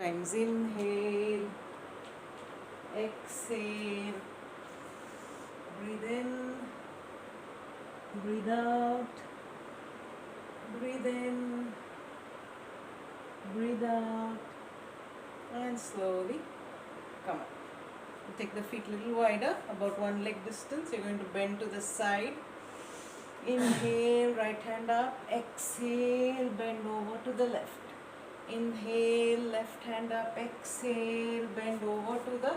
times. Inhale, exhale, breathe in, breathe out, breathe in, breathe out, and slowly come up. Take the feet a little wider, about one leg distance. You're going to bend to the side. Inhale, right hand up. Exhale, bend over to the left. Inhale, left hand up. Exhale, bend over to the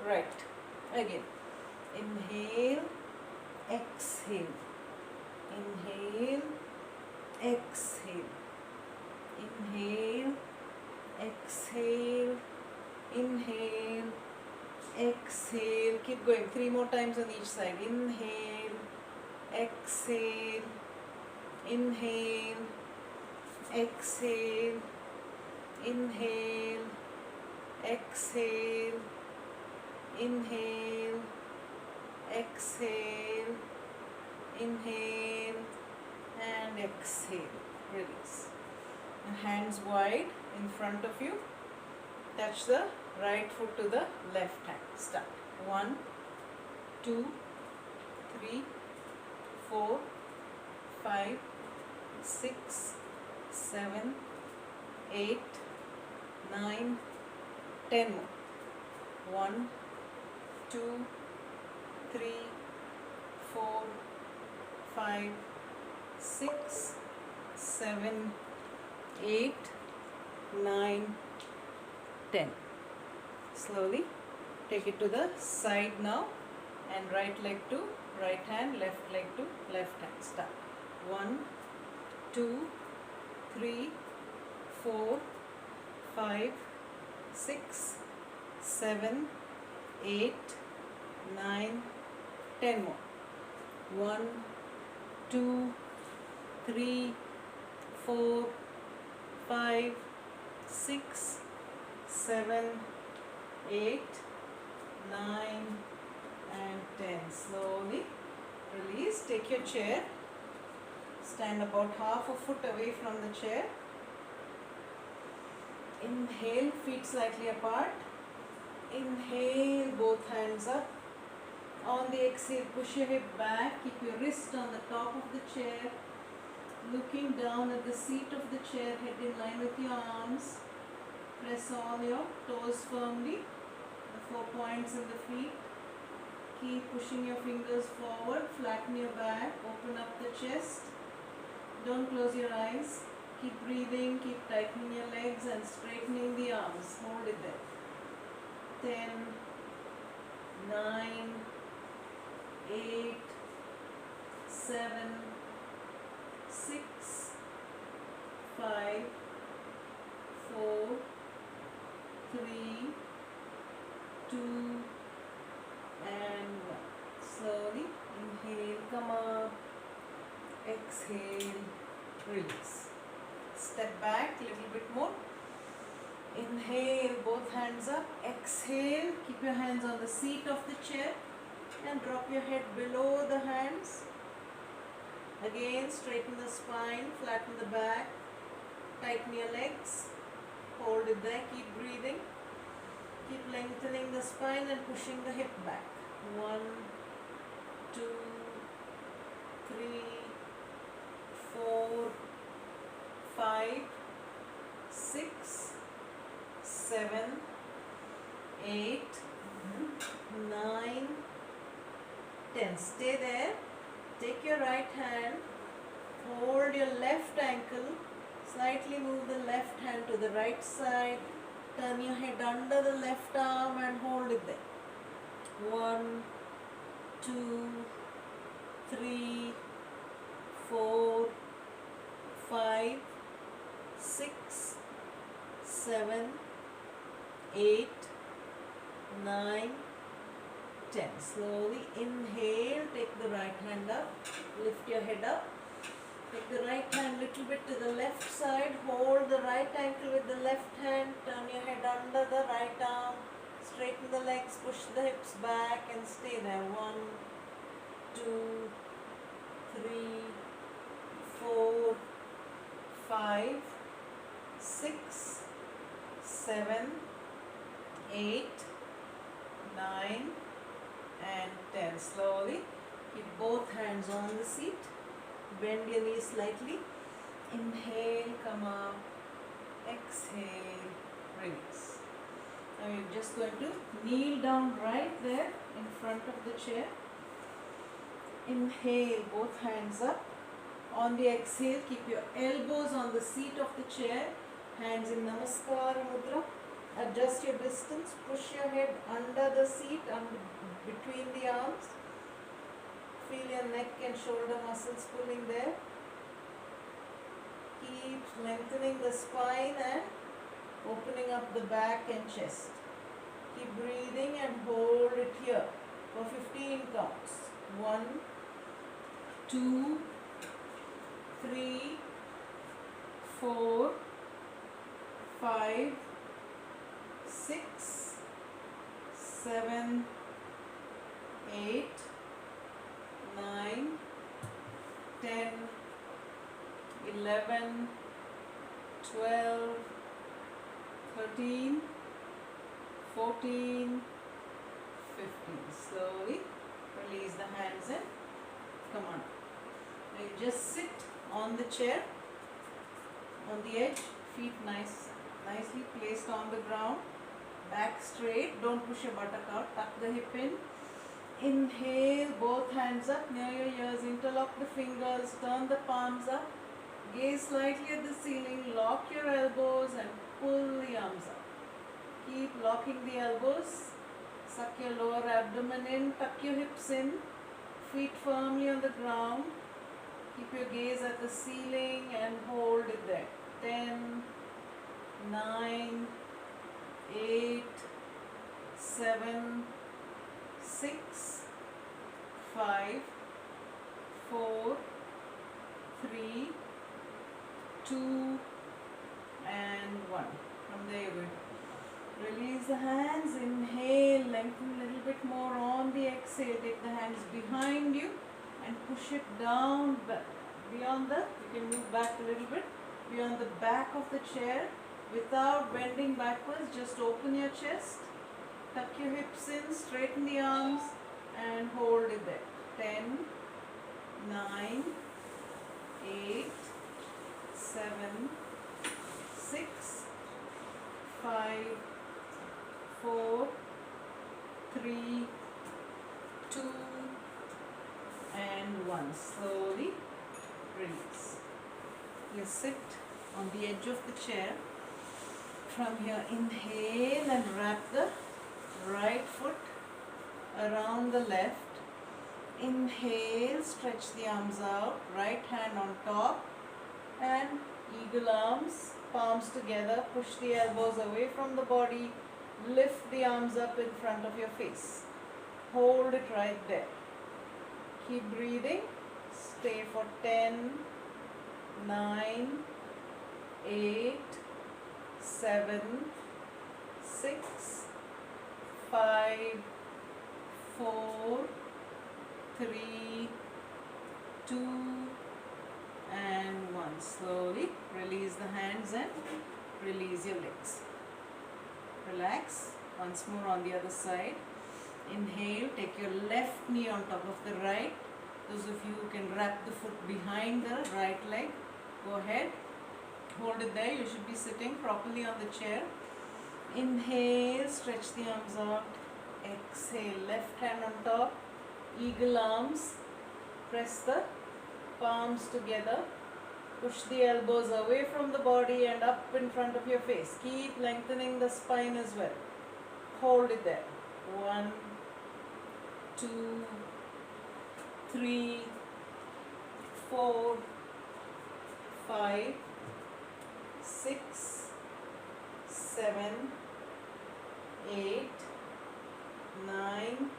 right. Again. Inhale, exhale. Inhale, exhale. Inhale, exhale. Inhale, exhale. Keep going. 3 more times on each side. Inhale, exhale, inhale, exhale, inhale, exhale, inhale, exhale, inhale, and exhale. Release. And hands wide in front of you. Touch the right foot to the left hand. Start. 1, 2, 3, 4, 5, 6, 7, 8, 9, 10 more. 1, 2, 3, 4, 5, 6, 7, 8, 9, 10. Slowly take it to the side now, and right leg to right hand, left leg to left hand. Start. 1, 2, 3, 4, 5, 6, 7, 8, 9, 10 more. 1, 2, 3, 4, 5, 6, 7, 8, 9, and 10. Slowly release. Take your chair. Stand about half a foot away from the chair. Inhale, feet slightly apart. Inhale, both hands up. On the exhale, push your hip back. Keep your wrist on the top of the chair. Looking down at the seat of the chair, head in line with your arms. Press all your toes firmly, the 4 points in the feet. Keep pushing your fingers forward, flatten your back, open up the chest. Don't close your eyes. Keep breathing, keep tightening your legs and straightening the arms. Hold it there. 10, 9, 8, 7, 6, 5, 4, 3, 2, and 1. Slowly inhale, come up, exhale, release. Step back a little bit more. Inhale, both hands up. Exhale, keep your hands on the seat of the chair and drop your head below the hands. Again, straighten the spine, flatten the back, tighten your legs. Hold it there, keep breathing. Keep lengthening the spine and pushing the hip back. 1, 2, 3, 4, 5, 6, 7, 8, 9, 10. Stay there. Take your right hand, hold your left ankle, slightly move the left hand to the right side, turn your head under the left arm and hold it there. 1, 2, 3, 4, 5, 6, 7, 8, 9, 10. Slowly inhale, take the right hand up, lift your head up. Take the right hand little bit to the left side, hold the right ankle with the left hand, turn your head under the right arm, straighten the legs, push the hips back and stay there. 1, 2, 3, 4, 5, 6, 7, 8, 9 and 10. Slowly keep both hands on the seat. Bend your knees slightly. Inhale, come up. Exhale, release. Now you're just going to kneel down right there in front of the chair. Inhale, both hands up. On the exhale, keep your elbows on the seat of the chair. Hands in Namaskar Mudra. Adjust your distance. Push your head under the seat, between the arms. Feel your neck and shoulder muscles pulling there. Keep lengthening the spine and opening up the back and chest. Keep breathing and hold it here for 15 counts. 1, 2, 3, 4, 5, 6, 7, 8, 9, 10, 11, 12, 13, 14, 15. Slowly release the hands and come on. Now you just sit on the chair, on the edge, feet nicely placed on the ground, back straight, don't push your buttock out, tuck the hip in. Inhale, both hands up near your ears, interlock the fingers, turn the palms up, gaze slightly at the ceiling, lock your elbows and pull the arms up. Keep locking the elbows, suck your lower abdomen in, tuck your hips in, feet firmly on the ground. Keep your gaze at the ceiling and hold it there. 10, 9, 8, 7, 6, 5, 4, 3, 2 and 1. From there you go. Release the hands. Inhale, lengthen a little bit more on the exhale. Take the hands behind you and push it down beyond you can move back a little bit, beyond the back of the chair without bending backwards. Just open your chest, tuck your hips in, straighten the arms and hold it there. 10, 9, 8, 7, 6, 5, 4, 3, 2 and 1. Slowly release. You sit on the edge of the chair. From here, inhale and wrap the right foot around the left. Inhale, stretch the arms out, right hand on top and eagle arms, palms together, push the elbows away from the body, lift the arms up in front of your face. Hold it right there. Keep breathing. Stay for 10, 9, 8, 7, 6, 5, 4, 3, 2 and 1. Slowly release the hands and release your legs. Relax. Once more on the other side. Inhale, take your left knee on top of the right. Those of you who can wrap the foot behind the right leg, go ahead. Hold it there. You should be sitting properly on the chair. Inhale, stretch the arms out. Exhale, left hand on top, eagle arms. Press the palms together. Push the elbows away from the body and up in front of your face. Keep lengthening the spine as well. Hold it there. 1, 2, 3, 4, 5, 6, 7, 8, 9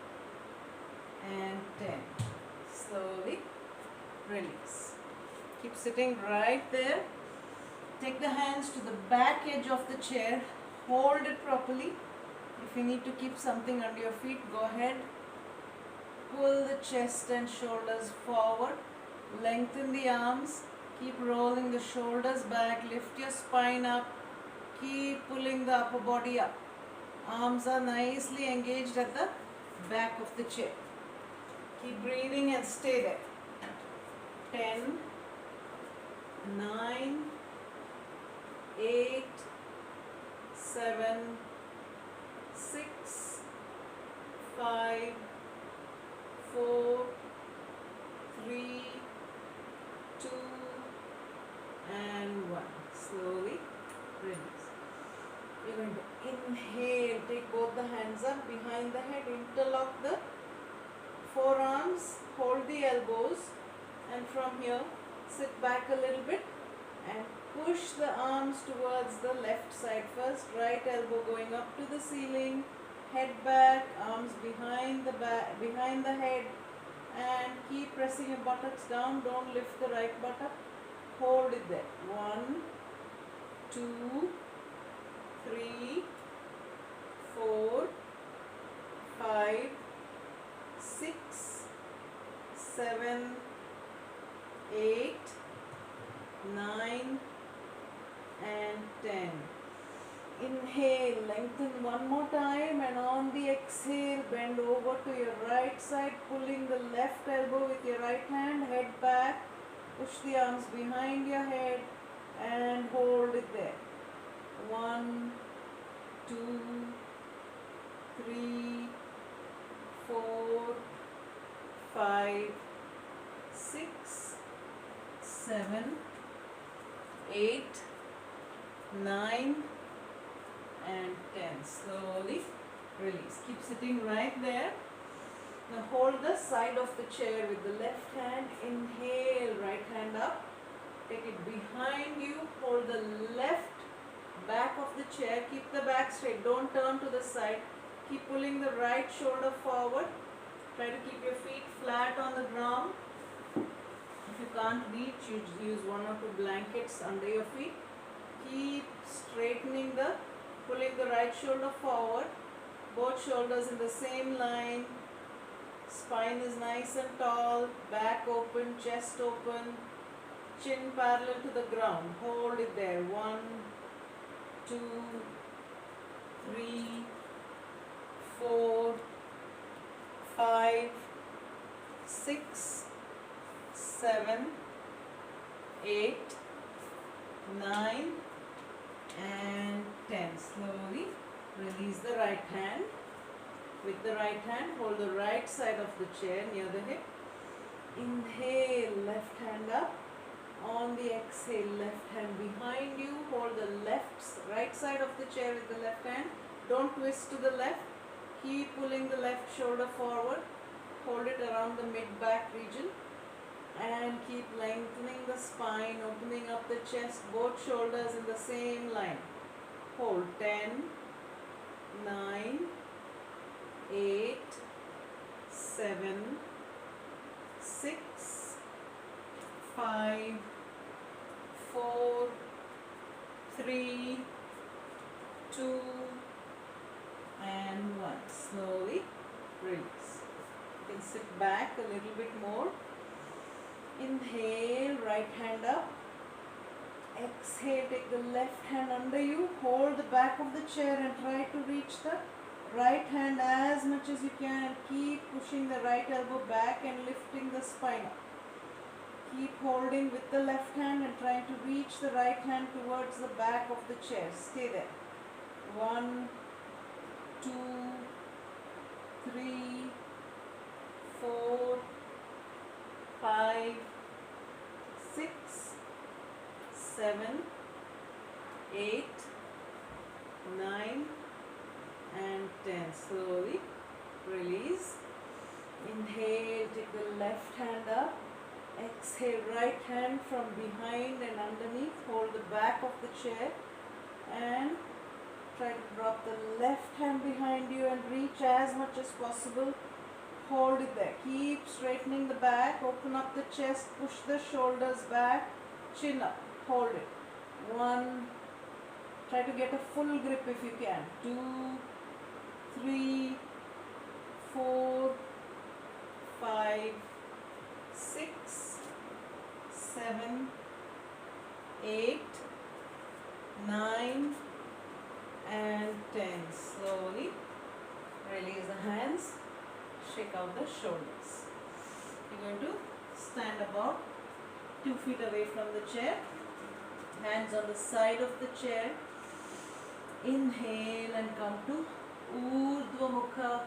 and 10. Slowly release. Keep sitting right there. Take the hands to the back edge of the chair. Hold it properly. If you need to keep something under your feet, go ahead. Pull the chest and shoulders forward. Lengthen the arms. Keep rolling the shoulders back. Lift your spine up. Keep pulling the upper body up. Arms are nicely engaged at the back of the chair. Keep breathing and stay there. 10, 9, 8, 7, 6, 5, 4, 3, 2, and 1. Slowly release. You're going to inhale, take both the hands up behind the head, interlock the forearms, hold the elbows, and from here sit back a little bit and push the arms towards the left side first. Right elbow going up to the ceiling, head back, arms behind the back, behind the head, and keep pressing your buttocks down. Don't lift the right buttock. Hold it there. 1, 2, 3, 4, 5, 6, 7, 8, 9, and 10. Inhale, lengthen one more time, and on the exhale, bend over to your right side, pulling the left elbow with your right hand, head back, push the arms behind your head, and hold it there. 1, 2, 3, 4, 5, 6, 7, 8, 9, and 10. Slowly release. Keep sitting right there. Now hold the side of the chair with the left hand. Inhale, right hand up. Take it behind you. Hold the left back of the chair. Keep the back straight. Don't turn to the side. Keep pulling the right shoulder forward. Try to keep your feet flat on the ground. If you can't reach, you use 1 or 2 blankets under your feet. Keep straightening pulling the right shoulder forward. Both shoulders in the same line. Spine is nice and tall. Back open, chest open. Chin parallel to the ground. Hold it there. 1, 2, 3, 4, 5, 6, 7, 8, 9, and 10. Slowly release the right hand. With the right hand, hold the right side of the chair near the hip. Inhale, left hand up. On the exhale, left hand behind you. Hold the right side of the chair with the left hand. Don't twist to the left. Keep pulling the left shoulder forward. Hold it around the mid-back region. And keep lengthening the spine, opening up the chest, both shoulders in the same line. Hold. 10, 9, 8, 7, 6, 5, 4, 3, 2, and 1. Slowly release. You can sit back a little bit more. Inhale, right hand up. Exhale, take the left hand under you. Hold the back of the chair and try to reach the right hand as much as you can. Keep pushing the right elbow back and lifting the spine up. Keep holding with the left hand and trying to reach the right hand towards the back of the chair. Stay there. 1, 2, 3, 4, 5, 6, 7, 8, 9, and 10. Slowly release. Inhale, take the left hand up. Exhale, right hand from behind and underneath. Hold the back of the chair and try to drop the left hand behind you and reach as much as possible. Hold it there. Keep straightening the back. Open up the chest. Push the shoulders back. Chin up. Hold it. 1. Try to get a full grip if you can. 2, 3, 4, 5, 6, 7, 8, 9, and 10. Slowly release the hands, shake out the shoulders. You're going to stand about 2 feet away from the chair, hands on the side of the chair. Inhale and come to Urdhva Mukha.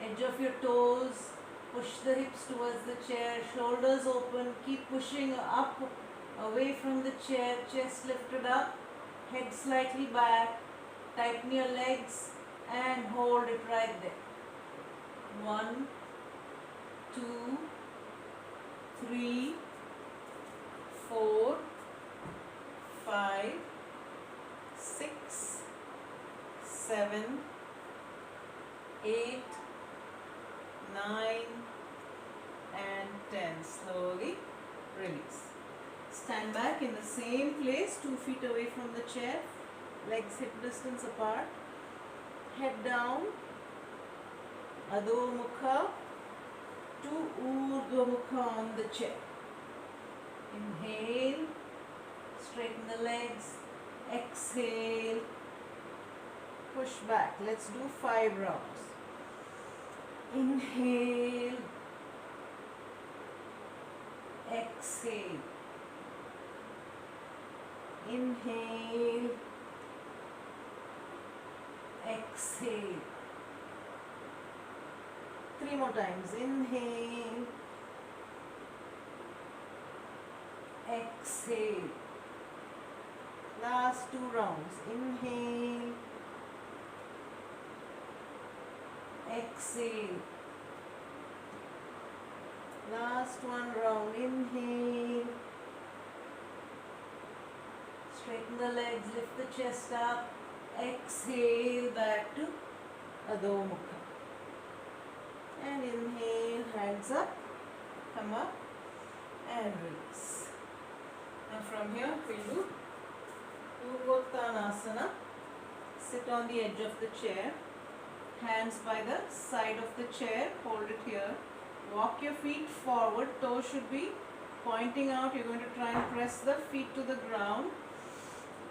Edge of your toes, push the hips towards the chair, shoulders open, keep pushing up away from the chair, chest lifted up, head slightly back, tighten your legs and hold it right there. 1, 2, 3, 4, 5, 6, 7, 8, 9 and 10. Slowly release. Stand back in the same place, 2 feet away from the chair, legs hip distance apart, head down, Adho Mukha to Urdhva Mukha on the chair. Inhale, straighten the legs, exhale, push back. Let's do 5 rounds. Inhale, exhale, inhale, exhale. 3 more times. Inhale, exhale. Last 2 rounds. Inhale, exhale. Last 1 round. Inhale, straighten the legs, lift the chest up, exhale back to Adho Mukha. And inhale, hands up, come up and release. And from here we'll do Urdhva Sit on the edge of the chair, hands by the side of the chair, hold it here. Walk your feet forward, toes should be pointing out. You're going to try and press the feet to the ground.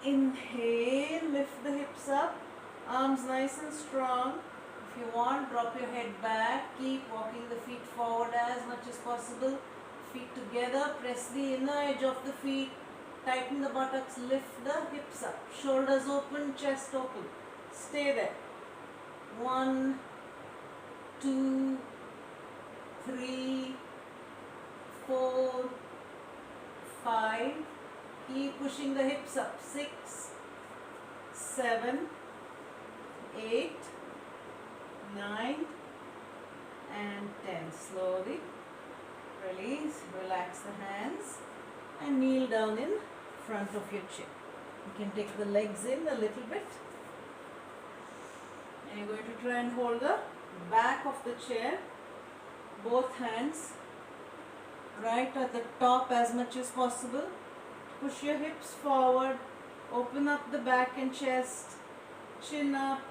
Inhale, lift the hips up, arms nice and strong. If you want, drop your head back, keep walking the feet forward as much as possible. Feet together, press the inner edge of the feet, tighten the buttocks, lift the hips up, shoulders open, chest open. Stay there. 1, 2, 3, 4, 5. Keep pushing the hips up. 6, 7, 8, 9 and 10. Slowly release, relax the hands and kneel down in front of your chair. You can take the legs in a little bit. And you're going to try and hold the back of the chair, both hands right at the top as much as possible. Push your hips forward, open up the back and chest, chin up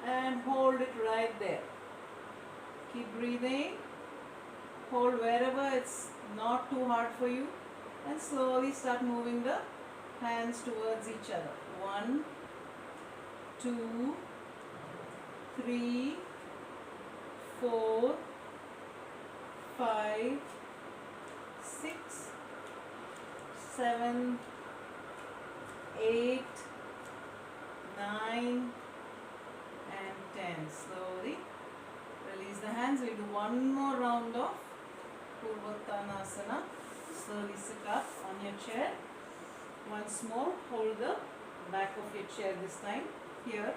and hold it right there. Keep breathing. Hold wherever it's not too hard for you and slowly start moving the hands towards each other. 1, 2, 3, 4, 5, 6, 7, 8, 9 and 10. Slowly release the hands. We'll do one more round of Purvottanasana. Slowly sit up on your chair. Once more, hold the back of your chair this time. Here,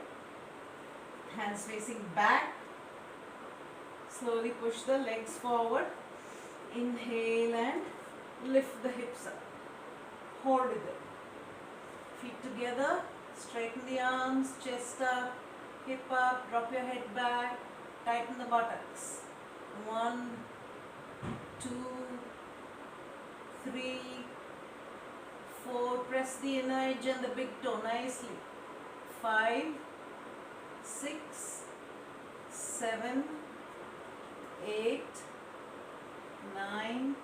hands facing back. Slowly push the legs forward. Inhale and lift the hips up. Hold it there. Feet together. Straighten the arms, chest up, hip up, drop your head back, tighten the buttocks. 1, 2, 3, 4. Press the inner edge and the big toe nicely. 5, 6, 7, 8, 9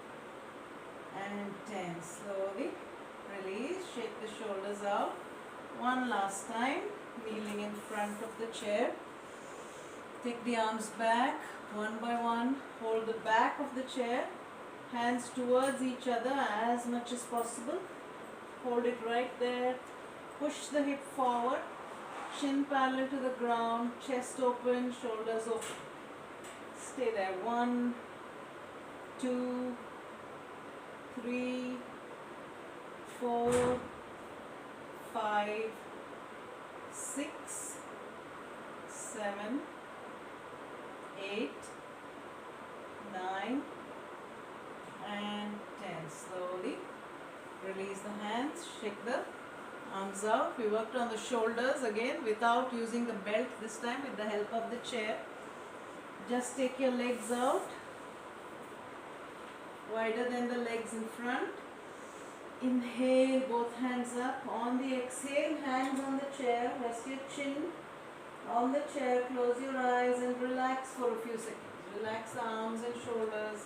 and 10. Slowly release, shake the shoulders out, One last time, kneeling in front of the chair. Take the arms back one by one. Hold the back of the chair. Hands towards each other as much as possible. Hold it right there. Push the hip forward. Chin parallel to the ground. Chest open, shoulders open. Stay there. 1, 2, 3, 4, 5, 6, 7, 8, 9 and 10. Slowly release the hands, shake the arms out. We worked on the shoulders again without using the belt this time, with the help of the chair. Just take your legs out, wider than the legs in front. Inhale, both hands up. On the exhale, hands on the chair. Rest your chin on the chair. Close your eyes and relax for a few seconds. Relax the arms and shoulders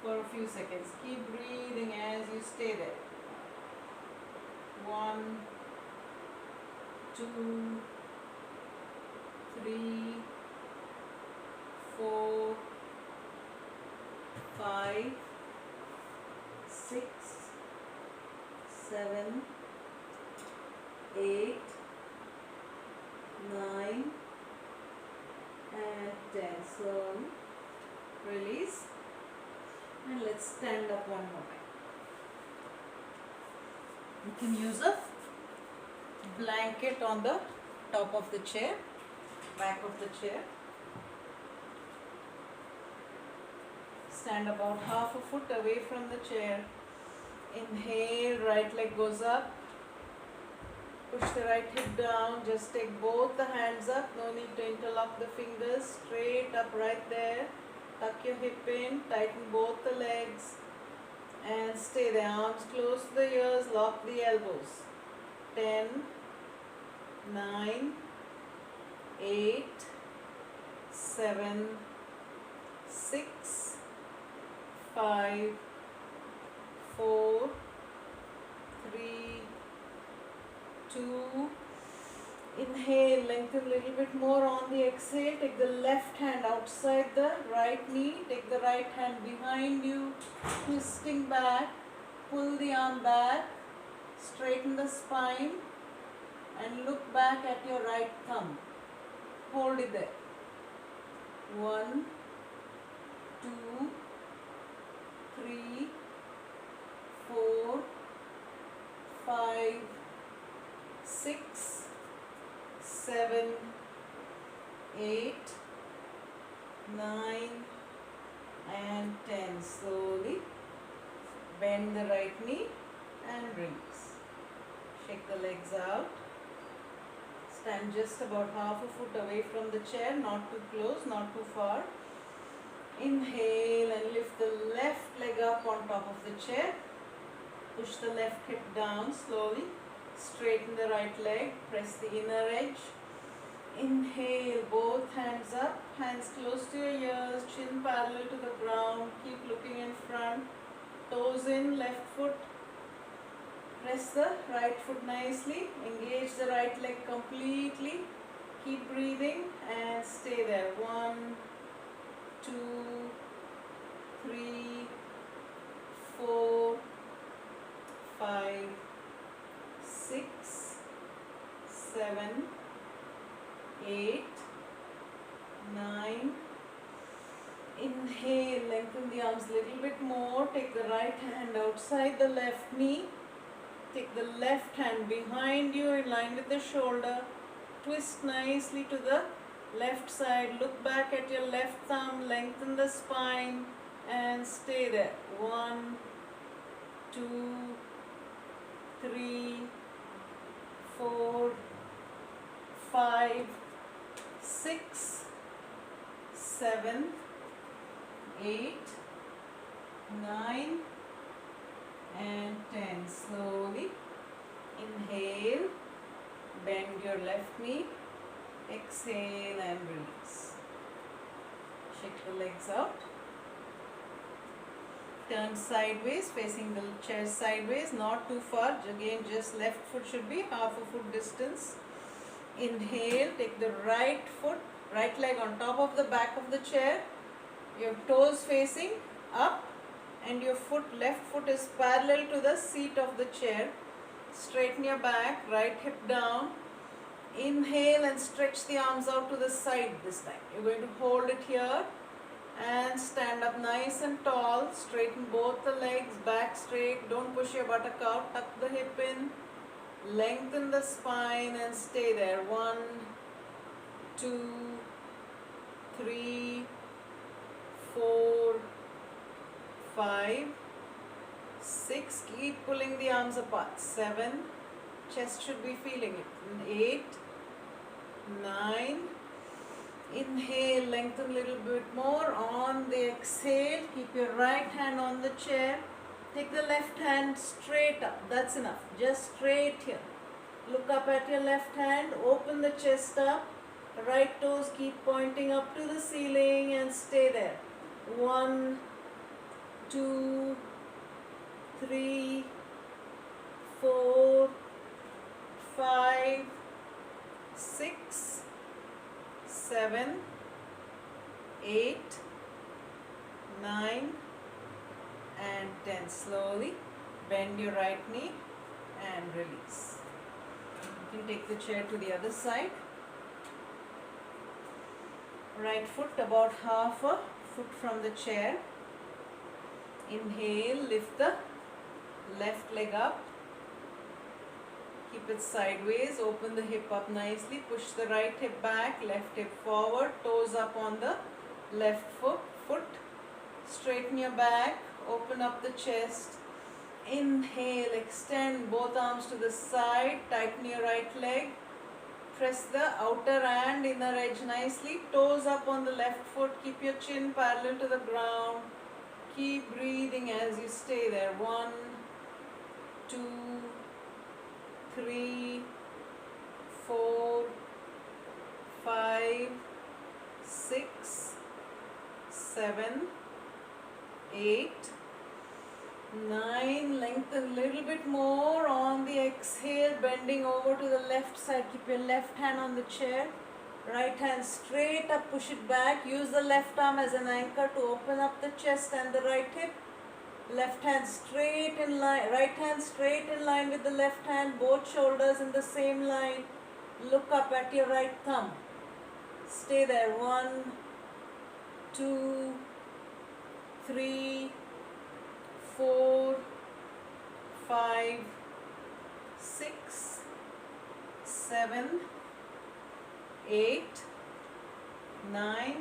for a few seconds. Keep breathing as you stay there. 1, 2, 3, 4, 5, 6, 7, 8, 9 and 10. Slowly release and let's stand up one more time. You can use a blanket on the top of the chair, back of the chair. Stand about half a foot away from the chair. Inhale, right leg goes up. Push the right hip down. Just take both the hands up. No need to interlock the fingers. Straight up right there. Tuck your hip in. Tighten both the legs. And stay there. Arms close to the ears. Lock the elbows. 10, 9, 8, 7, 6, 5, 4, 3, 2. Inhale, lengthen a little bit more on the exhale. Take the left hand outside the right knee. Take the right hand behind you, twisting back. Pull the arm back. Straighten the spine and look back at your right thumb. Hold it there. 1, 2, 3, 4, 5, 6, 7, 8, 9 and 10. Slowly bend the right knee and release. Shake the legs out. Stand just about half a foot away from the chair, not too close, not too far. Inhale and lift the left leg up on top of the chair. Push the left hip down slowly. Straighten the right leg. Press the inner edge. Inhale, both hands up. Hands close to your ears. Chin parallel to the ground. Keep looking in front. Toes in, left foot. Press the right foot nicely. Engage the right leg completely. Keep breathing and stay there. 1, 2, 3, 4, 5, 6, 7, 8, 9. Inhale, lengthen the arms a little bit more. Take the right hand outside the left knee. Take the left hand behind you in line with the shoulder. Twist nicely to the left side. Look back at your left thumb. Lengthen the spine and stay there. 1, 2, 3, 4, 5, 6, 7, 8, 9 and 10. Slowly inhale, bend your left knee, exhale and release. Shake the legs out. Turn sideways, facing the chair sideways, not too far. Again, just left foot should be half a foot distance. Inhale, take the right foot, right leg on top of the back of the chair. Your toes facing up and your foot, left foot is parallel to the seat of the chair. Straighten your back, right hip down. Inhale and stretch the arms out to the side this time. You're going to hold it here and stand up nice and tall. Straighten both the legs, back straight. Don't push your buttock out. Tuck the hip in. Lengthen the spine and stay there. 1, 2, 3, 4, 5, 6. Keep pulling the arms apart. 7. Chest should be feeling it. 8, 9. Inhale, lengthen a little bit more. On the exhale, keep your right hand on the chair. Take the left hand straight up. That's enough. Just straight here. Look up at your left hand. Open the chest up. Right toes keep pointing up to the ceiling and stay there. 1, 2, 3, 4, 5, 6, 7, 8, 9 and 10. Slowly bend your right knee and release. You can take the chair to the other side. Right foot about half a foot from the chair. Inhale, lift the left leg up. Keep it sideways, open the hip up nicely, push the right hip back, left hip forward, toes up on the left foot. Straighten your back, open up the chest. Inhale, extend both arms to the side, tighten your right leg. Press the outer and inner edge nicely, toes up on the left foot, keep your chin parallel to the ground. Keep breathing as you stay there. 1, 2, 3, 4, 5, 6, 7, 8, 9. Lengthen a little bit more on the exhale, bending over to the left side. Keep your left hand on the chair. Right hand straight up, push it back. Use the left arm as an anchor to open up the chest and the right hip. Left hand straight in line, right hand straight in line with the left hand, both shoulders in the same line. Look up at your right thumb. Stay there. 1, 2, 3, 4, 5, 6, 7, 8, 9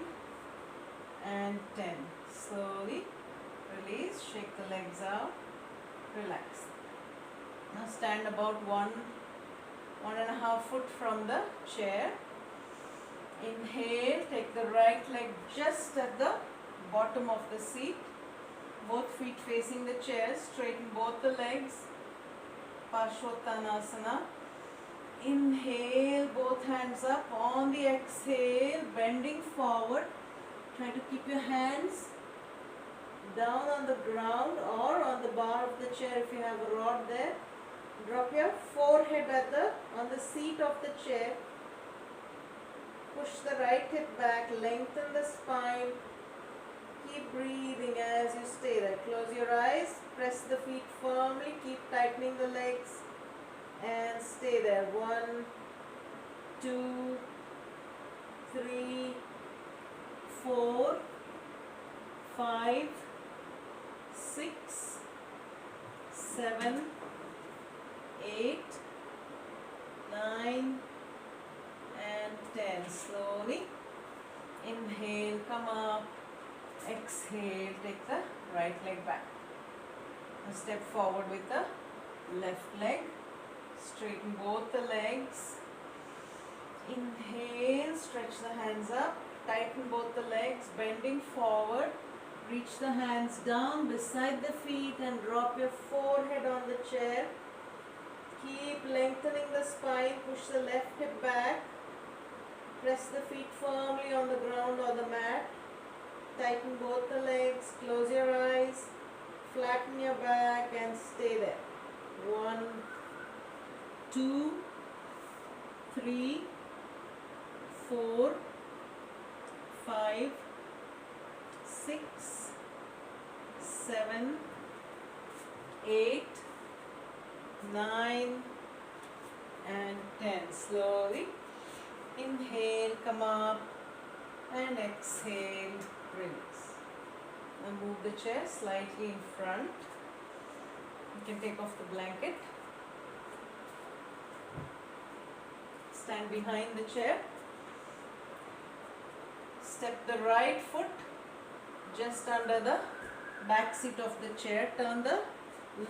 and 10. Slowly release, shake the legs out, relax. Now stand about 1.5 foot from the chair. Inhale, take the right leg just at the bottom of the seat. Both feet facing the chair, straighten both the legs. Parshvottanasana. Inhale, both hands up. On the exhale, bending forward. Try to keep your hands down on the ground or on the bar of the chair if you have a rod there. Drop your forehead on the seat of the chair. Push the right hip back, lengthen the spine. Keep breathing as you stay there. Close your eyes, press the feet firmly, keep tightening the legs and stay there. 1, 2, 3, 4, 5, 6, 7, 8, 9 and 10. Slowly inhale, come up. Exhale, take the right leg back. Now step forward with the left leg. Straighten both the legs. Inhale, stretch the hands up. Tighten both the legs, bending forward. Reach the hands down beside the feet and drop your forehead on the chair. Keep lengthening the spine. Push the left hip back. Press the feet firmly on the ground or the mat. Tighten both the legs, close your eyes Flatten your back and stay there. 1, 2, 3, 4, 5, 6, 7, 8, 9 and 10. Slowly inhale, come up, and exhale, release. Now move the chair slightly in front. You can take off the blanket. Stand behind the chair. Step the right foot just under the back seat of the chair. Turn the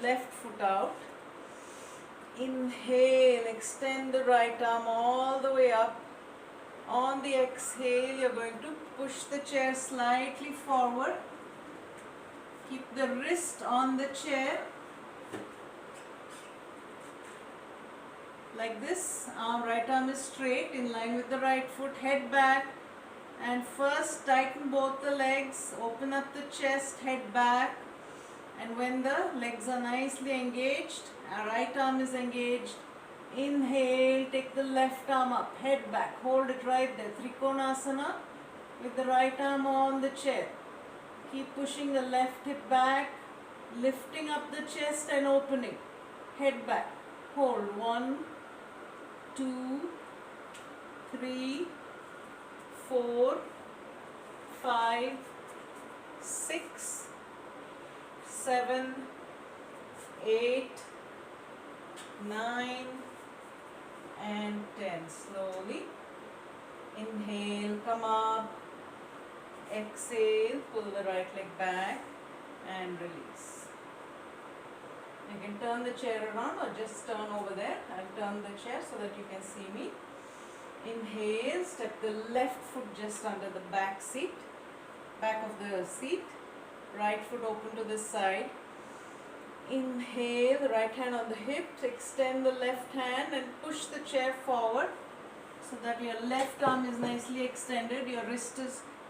left foot out. Inhale, extend the right arm all the way up. On the exhale, you're going to push the chair slightly forward. Keep the wrist on the chair. Like this. Right arm is straight in line with the right foot. Head back. And first tighten both the legs. Open up the chest, head back. And when the legs are nicely engaged, our right arm is engaged. Inhale, take the left arm up, head back, hold it right there. Trikonasana with the right arm on the chair. Keep pushing the left hip back, lifting up the chest and opening. Head back, hold. 1, 2, 3, 4, 5, 6, 7, 8, 9 and 10. Slowly inhale, come up, exhale, pull the right leg back and release. You can turn the chair around or just turn over there. I'll turn the chair so that you can see me. Inhale, step the left foot just under the back of the seat. Right foot open to the side. Inhale, the right hand on the hip, extend the left hand and push the chair forward so that your left arm is nicely extended. Your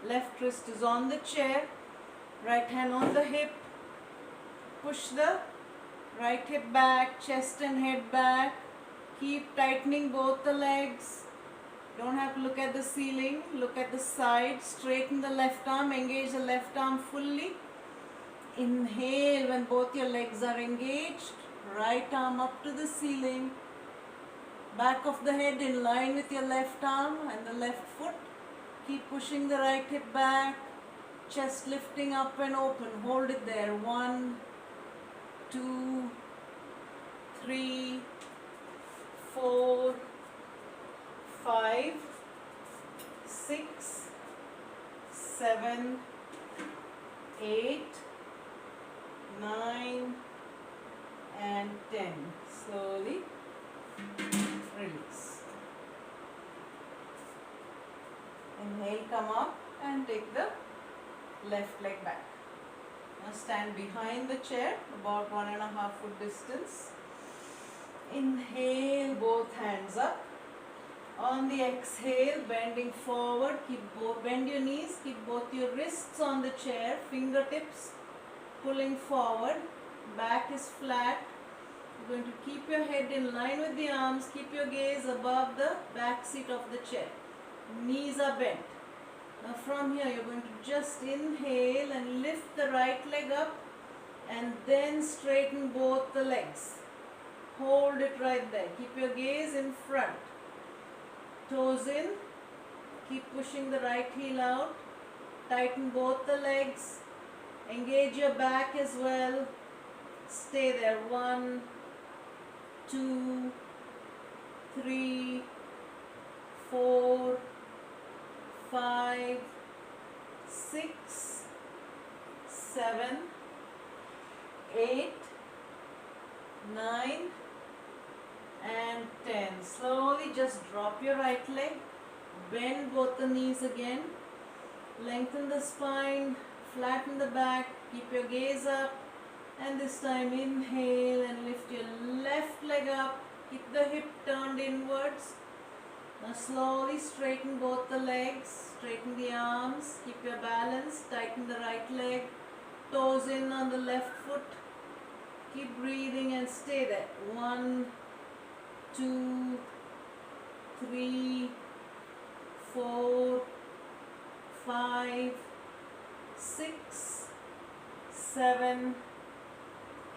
left wrist is on the chair, right hand on the hip. Push the right hip back, chest and head back. Keep tightening both the legs. Don't have to look at the ceiling, look at the side. Straighten the left arm, engage the left arm fully. Inhale when both your legs are engaged, right arm up to the ceiling, back of the head in line with your left arm and the left foot. Keep pushing the right hip back, chest lifting up and open. Hold it there. 1, 2, 3, 4, 5, 6, 7, 8, 9 and 10. Slowly release. Inhale, come up and take the left leg back. Now stand behind the chair about 1.5 foot distance. Inhale, both hands up. On the exhale, bending forward, bend your knees, keep both your wrists on the chair, fingertips pulling forward, back is flat. You're going to keep your head in line with the arms, keep your gaze above the back seat of the chair. Knees are bent. Now from here you're going to just inhale and lift the right leg up and then straighten both the legs. Hold it right there. Keep your gaze in front. Toes in. Keep pushing the right heel out. Tighten both the legs. Engage your back as well. Stay there. 1, 2, 3, 4, 5, 6, 7, 8, 9 and 10. Slowly just drop your right leg. Bend both the knees again. Lengthen the spine. Flatten the back, keep your gaze up, and this time inhale and lift your left leg up, keep the hip turned inwards. Now slowly straighten both the legs, straighten the arms, keep your balance, tighten the right leg, toes in on the left foot. Keep breathing and stay there. 1, 2, 3, 4, 5, 6, 7,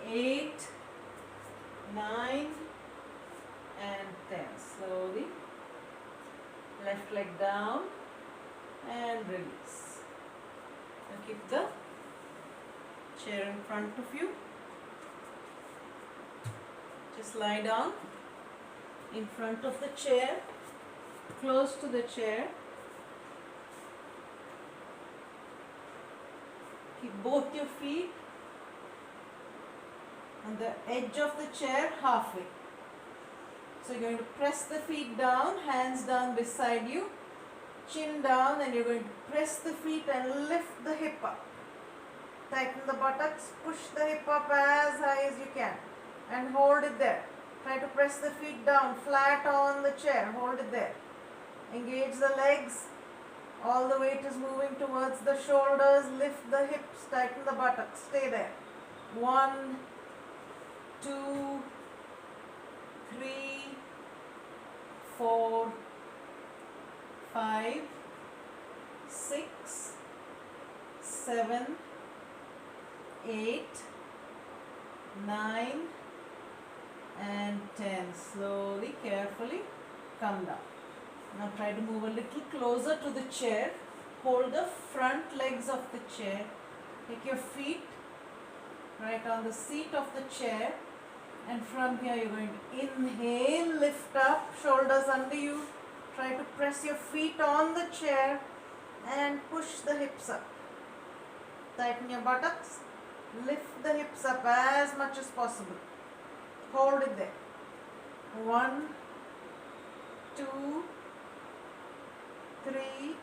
8, 9 and 10. Slowly. Left leg down and release. Now keep the chair in front of you. Just lie down in front of the chair, close to the chair. Keep both your feet on the edge of the chair halfway. So you're going to press the feet down, hands down beside you, chin down, and you're going to press the feet and lift the hip up. Tighten the buttocks, push the hip up as high as you can and hold it there. Try to press the feet down flat on the chair, hold it there. Engage the legs, all the weight is moving towards the shoulders, lift the hips, tighten the buttocks, stay there. 1, 2, 3, 4, 5, 6, 7, 8, 9 and 10. Slowly, carefully come down. Now try to move a little closer to the chair. Hold the front legs of the chair. Take your feet right on the seat of the chair, and from here you're going to inhale, lift up, shoulders under you. Try to press your feet on the chair and push the hips up. Tighten your buttocks. Lift the hips up as much as possible. Hold it there. 1, 2, 3,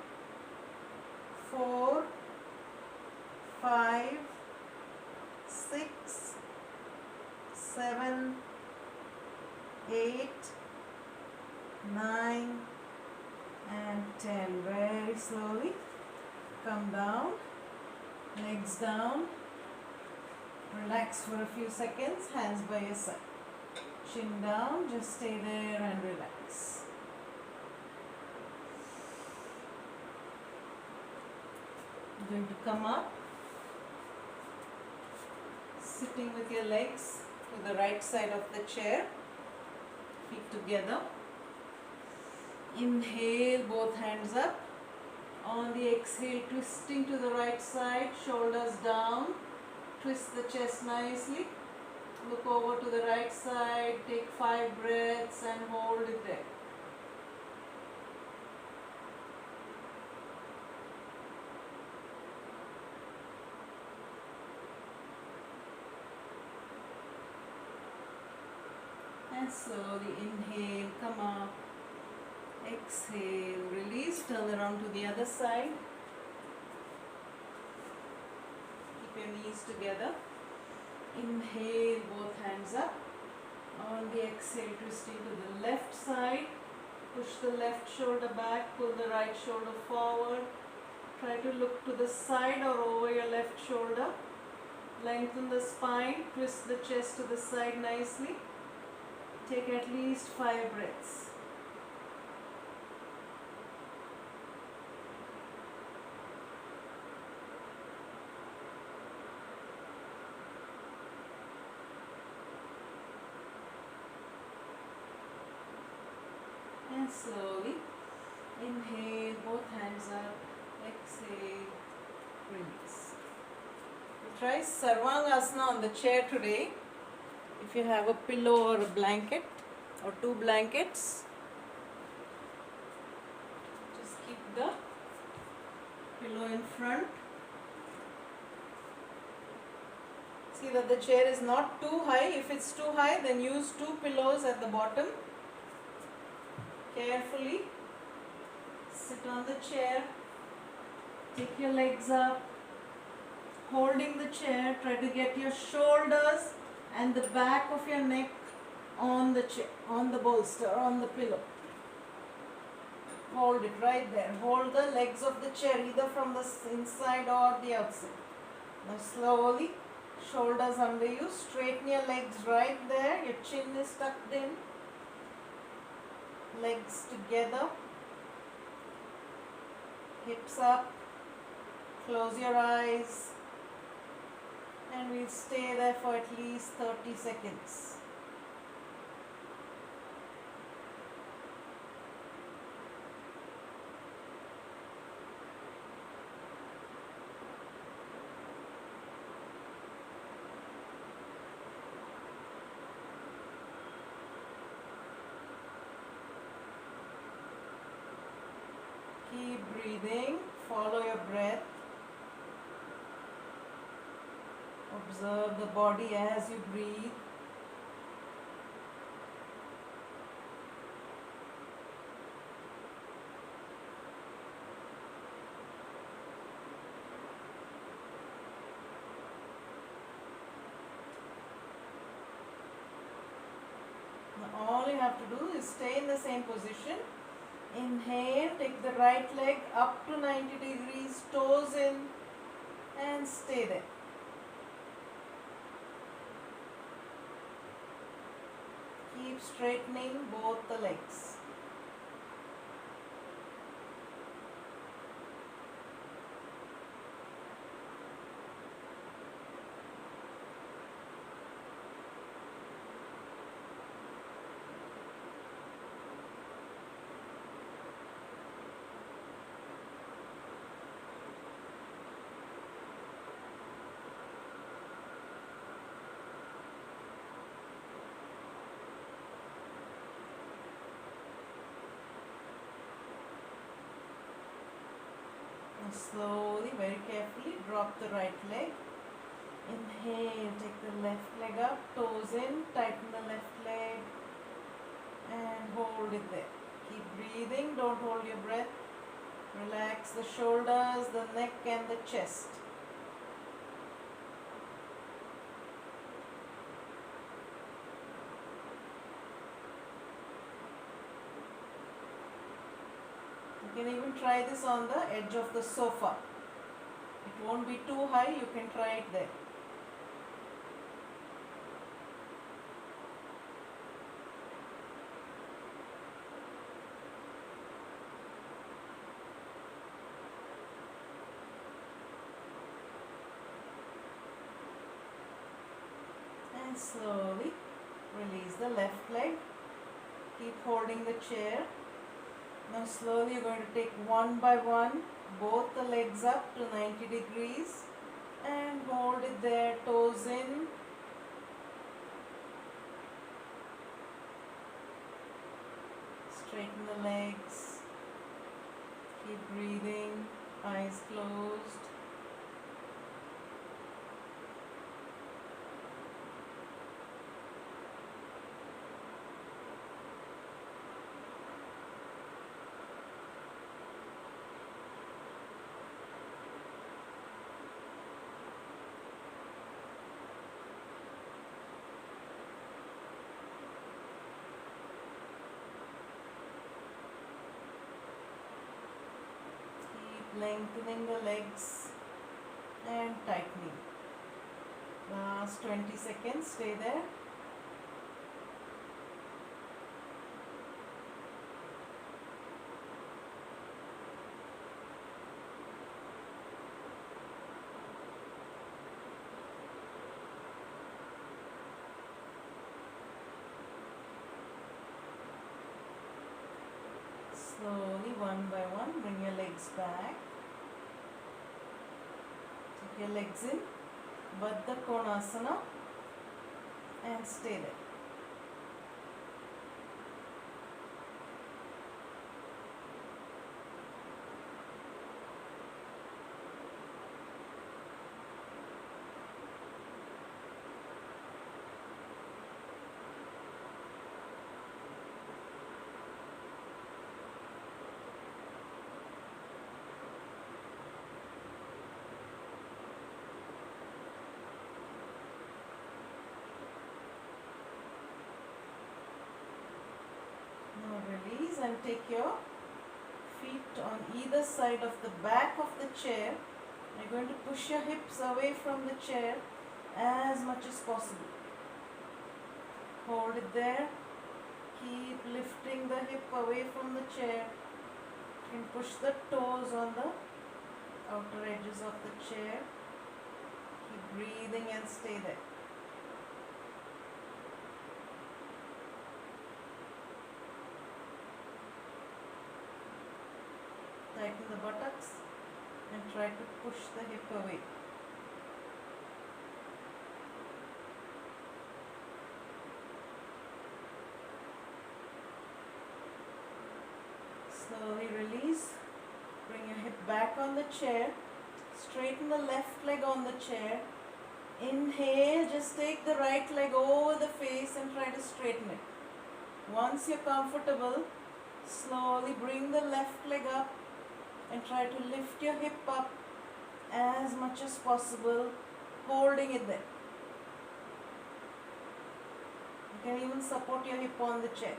4, 5, 6, 7, 8, 9 and 10. Very slowly come down, legs down, relax for a few seconds, hands by your side, chin down, just stay there and relax. You're going to come up, sitting with your legs to the right side of the chair, feet together. Inhale, both hands up. On the exhale, twisting to the right side, shoulders down. Twist the chest nicely. Look over to the right side. Take 5 breaths and hold it there. And slowly inhale, come up. Exhale, release, turn around to the other side. Keep your knees together. Inhale, both hands up. On the exhale, twisting to the left side. Push the left shoulder back, pull the right shoulder forward. Try to look to the side or over your left shoulder. Lengthen the spine, twist the chest to the side nicely. Take at least 5 breaths. And slowly inhale, both hands up, exhale, release. We'll try Sarvangasana on the chair today. If you have a pillow or a blanket or 2 blankets, just keep the pillow in front. See that the chair is not too high. If it's too high, then use 2 pillows at the bottom. Carefully sit on the chair, take your legs up, holding the chair, try to get your shoulders and the back of your neck on the chair, on the bolster, on the pillow. Hold it right there. Hold the legs of the chair either from the inside or the outside. Now slowly, shoulders under you, straighten your legs right there, your chin is tucked in, legs together, hips up, close your eyes, and we'll stay there for at least 30 seconds. Keep breathing, follow your breath. Observe the body as you breathe. Now all you have to do is stay in the same position. Inhale, take the right leg up to 90 degrees, toes in, and stay there. Keep straightening both the legs. And slowly, very carefully, drop the right leg. Inhale, take the left leg up, toes in, tighten the left leg, and hold it there. Keep breathing, don't hold your breath. Relax the shoulders, the neck, and the chest. You can even try this on the edge of the sofa. It won't be too high, you can try it there. And slowly release the left leg. Keep holding the chair. Now slowly you're going to take one by one both the legs up to 90 degrees and hold it there, toes in. Straighten the legs. Keep breathing, eyes closed. Lengthening the legs and tightening. Last 20 seconds, stay there. Slowly, one by one, bring your legs back. Take your legs in, Baddha Konasana, and stay there. Now release and take your feet on either side of the back of the chair You're going to push your hips away from the chair as much as possible. Hold it there. Keep lifting the hip away from the chair. And push the toes on the outer edges of the chair. Keep breathing and stay there. Tighten the buttocks and try to push the hip away. Slowly release. Bring your hip back on the chair. Straighten the left leg on the chair. Inhale, just take the right leg over the face and try to straighten it. Once you're comfortable, slowly bring the left leg up and try to lift your hip up as much as possible, holding it there. You can even support your hip on the chair.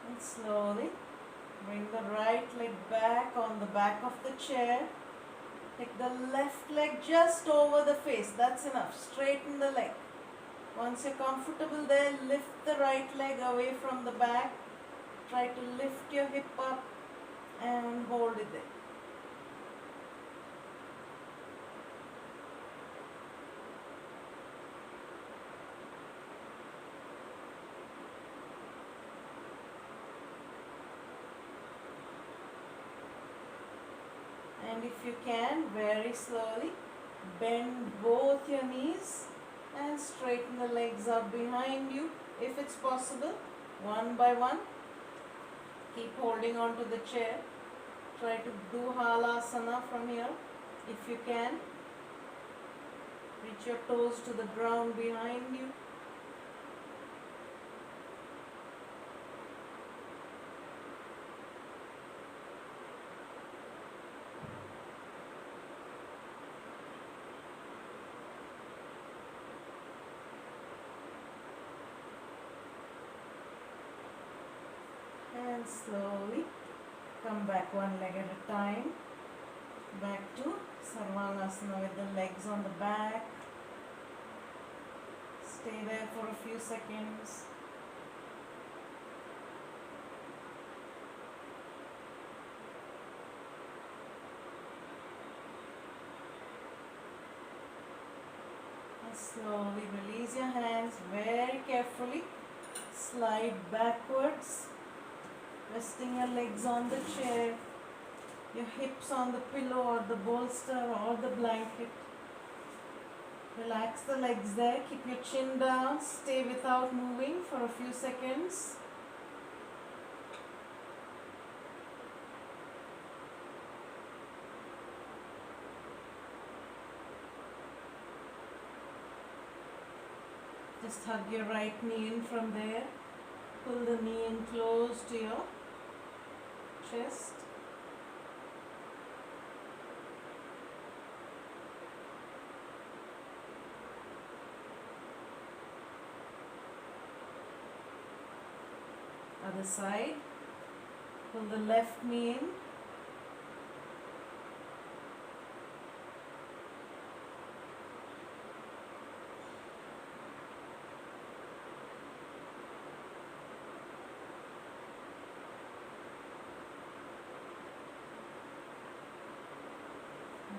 And slowly bring the right leg back on the back of the chair. Take the left leg just over the face. That's enough. Straighten the leg. Once you're comfortable there, lift the right leg away from the back. Try to lift your hip up and hold it there. And if you can, very slowly, bend both your knees and straighten the legs up behind you if it's possible, one by one. Keep holding on to the chair. Try to do halasana from here if you can. Reach your toes to the ground behind you. And slowly come back one leg at a time. Back to Sarvangasana with the legs on the back. Stay there for a few seconds. And slowly release your hands very carefully. Slide backwards. Resting your legs on the chair, your hips on the pillow or the bolster or the blanket. Relax the legs there, keep your chin down, stay without moving for a few seconds. Just hug your right knee in from there. Pull the knee in close to your chest. Other side. Pull the left knee in.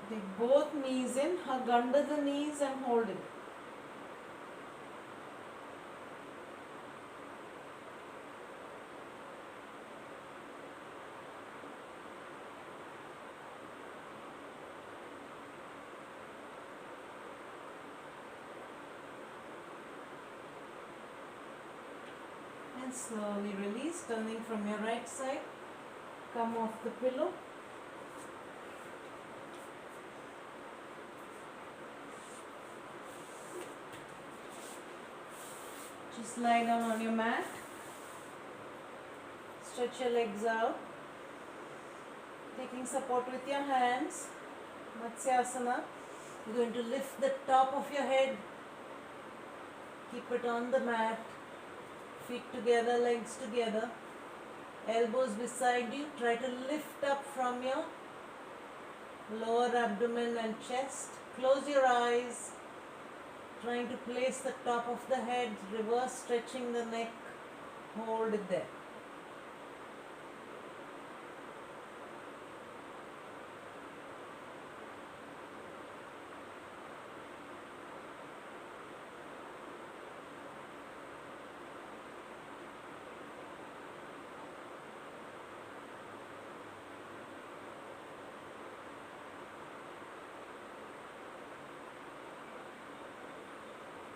Take both knees in, hug under the knees and hold it. And slowly release, turning from your right side. Come off the pillow. Just lie down on your mat. Stretch your legs out. Taking support with your hands. Matsyasana. You're going to lift the top of your head. Keep it on the mat. feet together, legs together, elbows beside you. Try to lift up from your lower abdomen and chest. Close your eyes, trying to place the top of the head, reverse stretching the neck. Hold it there.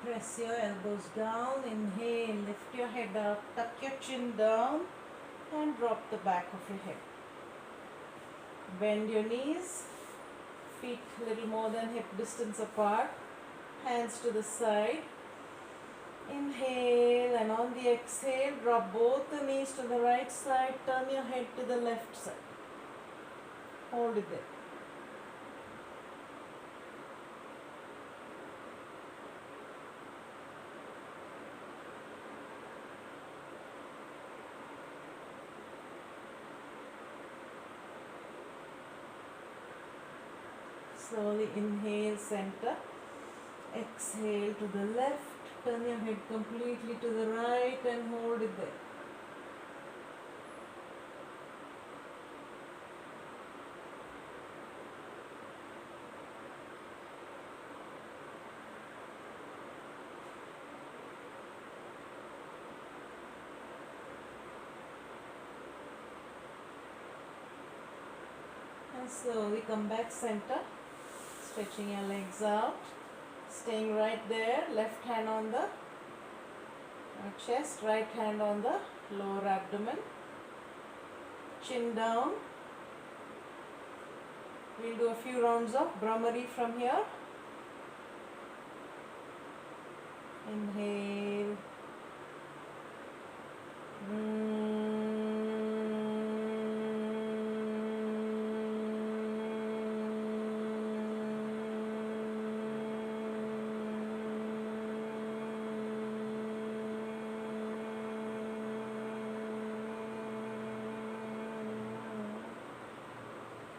Press your elbows down. Inhale, lift your head up, tuck your chin down and drop the back of your head. Bend your knees, feet a little more than hip distance apart, hands to the side. Inhale, and on the exhale, drop both the knees to the right side, turn your head to the left side. Hold it there. Slowly inhale, center. Exhale to the left. Turn your head completely to the right and hold it there. And slowly come back center. Stretching your legs out, staying right there, left hand on the chest, right hand on the lower abdomen, chin down. We'll do a few rounds of Brahmari from here. Inhale.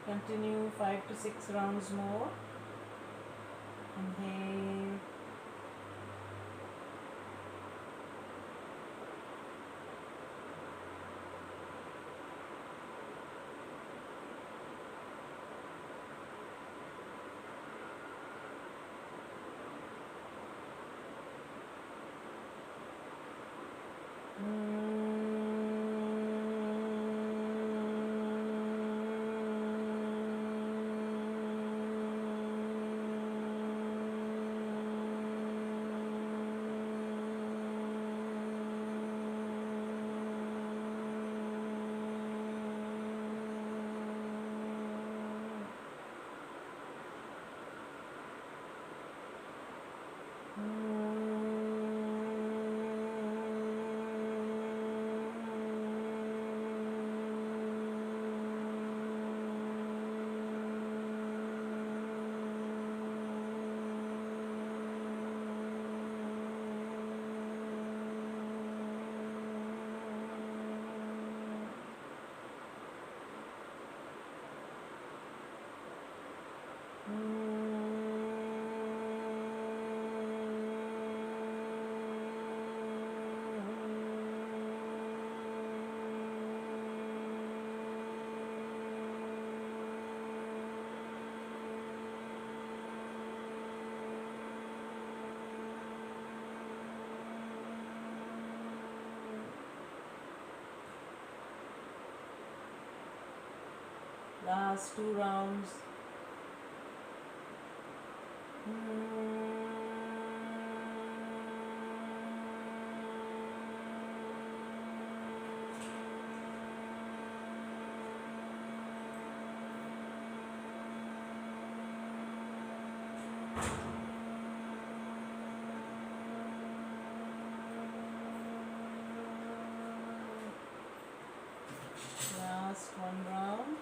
Continue 5 to 6 rounds more. Inhale. Last 2 rounds. Last 1 round.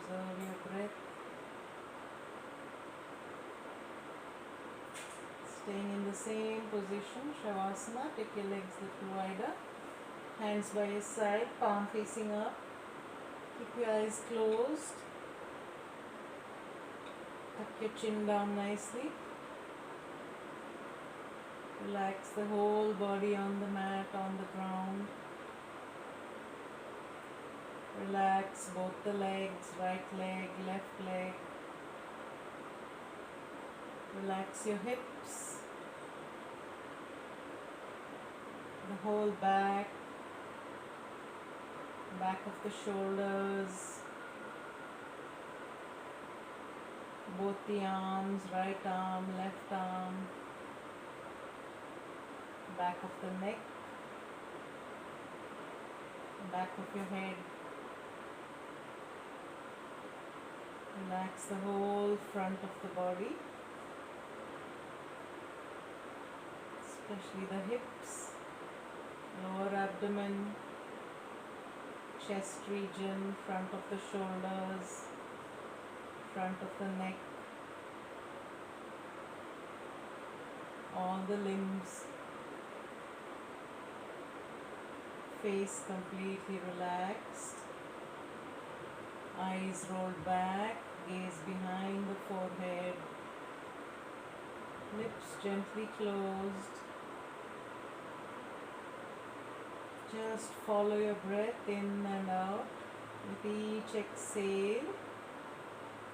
Observe your breath. Staying in the same position, Shavasana. Take your legs a little wider. Hands by your side, palm facing up. Keep your eyes closed. Tuck your chin down nicely. Relax the whole body on the mat, on the ground. Relax both the legs, right leg, left leg. Relax your hips, the whole back, back of the shoulders, both the arms, right arm, left arm, back of the neck, back of your head. Relax the whole front of the body, especially the hips, lower abdomen, chest region, front of the shoulders, front of the neck, all the limbs. Face completely relaxed, eyes rolled back, gaze behind the forehead, lips gently closed. Just follow your breath in and out. With each exhale,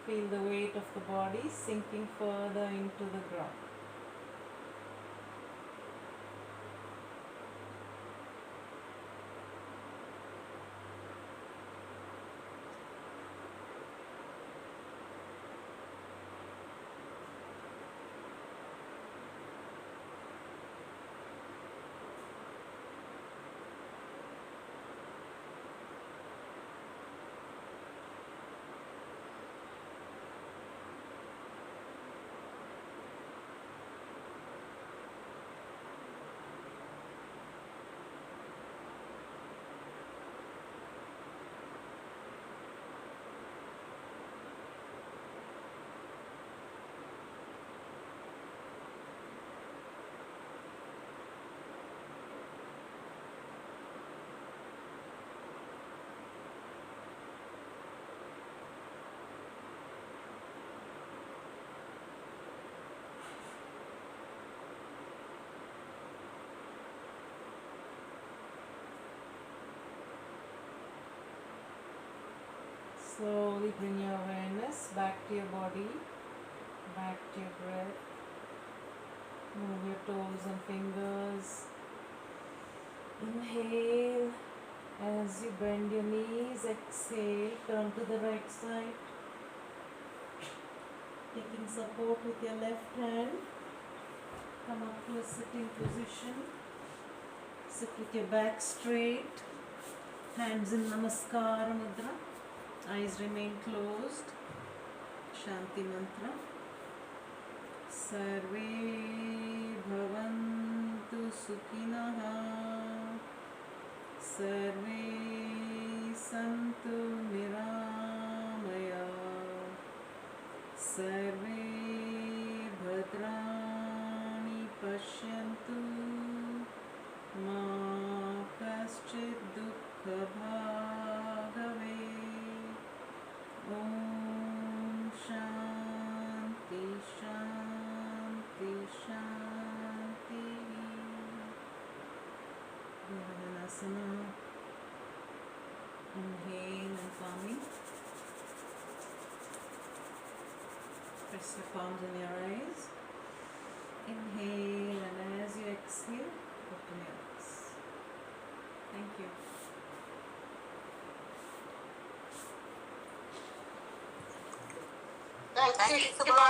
feel the weight of the body sinking further into the ground. Slowly bring your awareness back to your body, back to your breath. Move your toes and fingers. Inhale as you bend your knees. Exhale, turn to the right side. Taking support with your left hand. Come up to a sitting position. Sit with your back straight. Hands in Namaskara Mudra. Eyes remain closed. Shanti Mantra. Sarve bhavantu sukhinaha. Sarve santu niramaya. Sarve bhadrani pashyantu. Ma kaschid dukkha bhagave. Om Shanti Shanti Shanti. Virabhadrasana. Inhale and calming. Press your palms on your eyes. Inhale, and as you exhale, open your eyes. Thank you. Thank you.